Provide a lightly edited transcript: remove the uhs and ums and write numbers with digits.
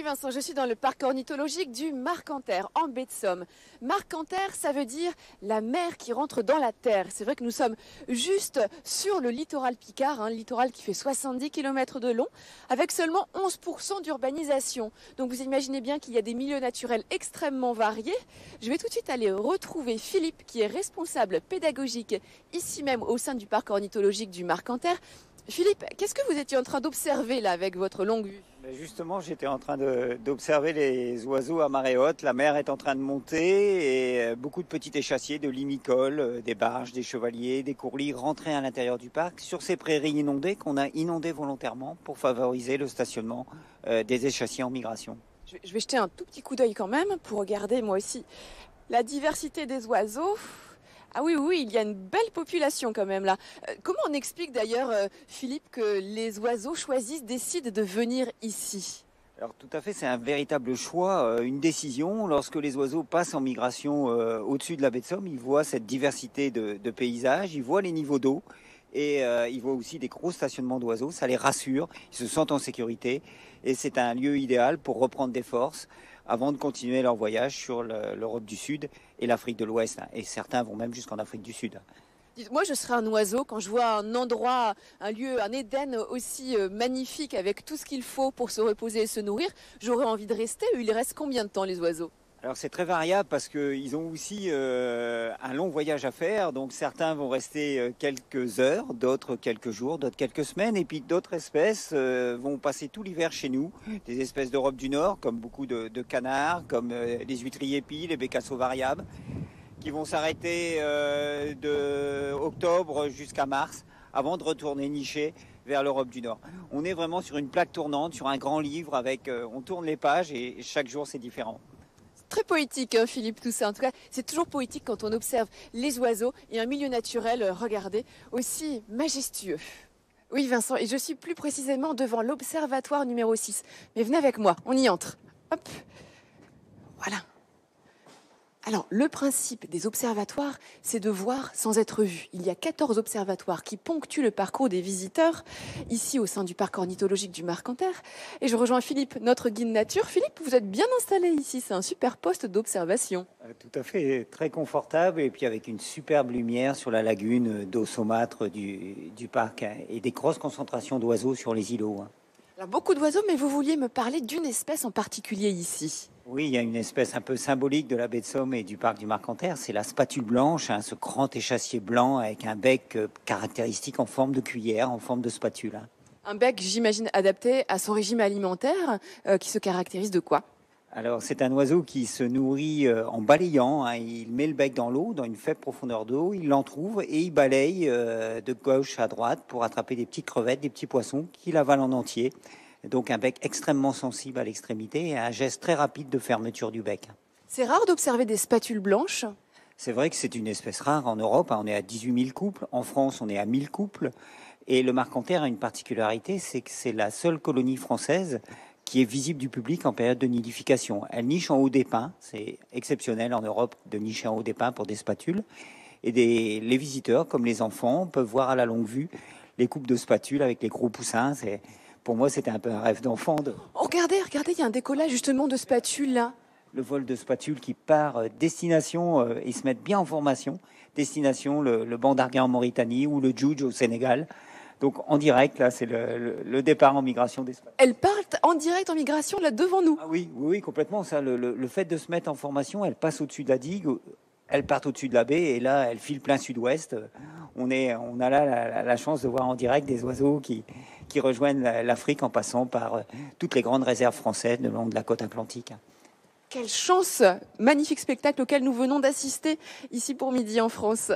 Oui Vincent, je suis dans le parc ornithologique du Marcanterre, en baie de Somme. Marcanterre, ça veut dire la mer qui rentre dans la terre. C'est vrai que nous sommes juste sur le littoral picard, le littoral qui fait 70 km de long, avec seulement 11% d'urbanisation. Donc vous imaginez bien qu'il y a des milieux naturels extrêmement variés. Je vais tout de suite aller retrouver Philippe, qui est responsable pédagogique ici même au sein du parc ornithologique du Marcanterre. Philippe, qu'est-ce que vous étiez en train d'observer là avec votre longue vue? Mais justement, j'étais en train d'observer les oiseaux à marée haute. La mer est en train de monter et beaucoup de petits échassiers, de limicoles, des barges, des chevaliers, des courlis rentraient à l'intérieur du parc sur ces prairies inondées qu'on a inondées volontairement pour favoriser le stationnement des échassiers en migration. Je vais jeter un tout petit coup d'œil quand même pour regarder moi aussi la diversité des oiseaux. Ah oui, oui, il y a une belle population quand même là. Comment on explique d'ailleurs, Philippe, que les oiseaux décident de venir ici? Alors tout à fait, c'est un véritable choix, une décision. Lorsque les oiseaux passent en migration au-dessus de la baie de Somme, ils voient cette diversité de paysages, ils voient les niveaux d'eau et ils voient aussi des gros stationnements d'oiseaux. Ça les rassure, ils se sentent en sécurité et c'est un lieu idéal pour reprendre des forces avant de continuer leur voyage sur l'Europe du Sud et l'Afrique de l'Ouest. Et certains vont même jusqu'en Afrique du Sud. Moi, je serais un oiseau quand je vois un endroit, un lieu, un Éden aussi magnifique avec tout ce qu'il faut pour se reposer et se nourrir. J'aurais envie de rester. Il reste combien de temps les oiseaux? Alors c'est très variable parce qu'ils ont aussi un long voyage à faire. Donc certains vont rester quelques heures, d'autres quelques jours, d'autres quelques semaines. Et puis d'autres espèces vont passer tout l'hiver chez nous. Des espèces d'Europe du Nord, comme beaucoup de canards, comme les huîtriers épis, les bécassos variables, qui vont s'arrêter de octobre jusqu'à mars avant de retourner nicher vers l'Europe du Nord. On est vraiment sur une plaque tournante, sur un grand livre avec, on tourne les pages et chaque jour c'est différent. Très poétique, hein, Philippe, tout ça. En tout cas, c'est toujours poétique quand on observe les oiseaux et un milieu naturel, regardez, aussi majestueux. Oui, Vincent, et je suis plus précisément devant l'observatoire numéro 6. Mais venez avec moi, on y entre. Hop, voilà. Alors, le principe des observatoires, c'est de voir sans être vu. Il y a 14 observatoires qui ponctuent le parcours des visiteurs, ici au sein du parc ornithologique du Marcanterre. Et je rejoins Philippe, notre guide nature. Philippe, vous êtes bien installé ici, c'est un super poste d'observation. Tout à fait, très confortable et puis avec une superbe lumière sur la lagune d'eau saumâtre du parc et des grosses concentrations d'oiseaux sur les îlots. Alors, beaucoup d'oiseaux, mais vous vouliez me parler d'une espèce en particulier ici. Oui, il y a une espèce un peu symbolique de la baie de Somme et du parc du Marcanterre, c'est la spatule blanche, ce grand échassier blanc avec un bec caractéristique en forme de cuillère, en forme de spatule. Un bec, j'imagine, adapté à son régime alimentaire, qui se caractérise de quoi? Alors, c'est un oiseau qui se nourrit en balayant. Il met le bec dans l'eau, dans une faible profondeur d'eau, il l'entrouve et il balaye de gauche à droite pour attraper des petites crevettes, des petits poissons qu'il avale en entier. Donc un bec extrêmement sensible à l'extrémité et un geste très rapide de fermeture du bec. C'est rare d'observer des spatules blanches. C'est vrai que c'est une espèce rare en Europe. On est à 18 000 couples. En France, on est à 1000 couples. Et le Marcanterre a une particularité, c'est que c'est la seule colonie française qui est visible du public en période de nidification. Elle niche en haut des pins. C'est exceptionnel en Europe de nicher en haut des pins pour des spatules. Et les visiteurs, comme les enfants, peuvent voir à la longue vue les couples de spatules avec les gros poussins. Pour moi, c'était un peu un rêve d'enfant. Oh, regardez, il y a un décollage justement de spatules là. Le vol de spatules qui part destination, ils se mettent bien en formation, destination le banc d'Arguin en Mauritanie ou le Djoudj au Sénégal. Donc en direct, là, c'est le départ en migration des spatules. Elles partent en direct en migration là devant nous. Ah oui, complètement. Ça, le fait de se mettre en formation, elles passent au-dessus de la digue, elles partent au-dessus de la baie et là, elles filent plein sud-ouest. On a là la chance de voir en direct des oiseaux qui rejoignent l'Afrique en passant par toutes les grandes réserves françaises le long de la côte atlantique. Quelle chance! Magnifique spectacle auquel nous venons d'assister ici pour Midi en France.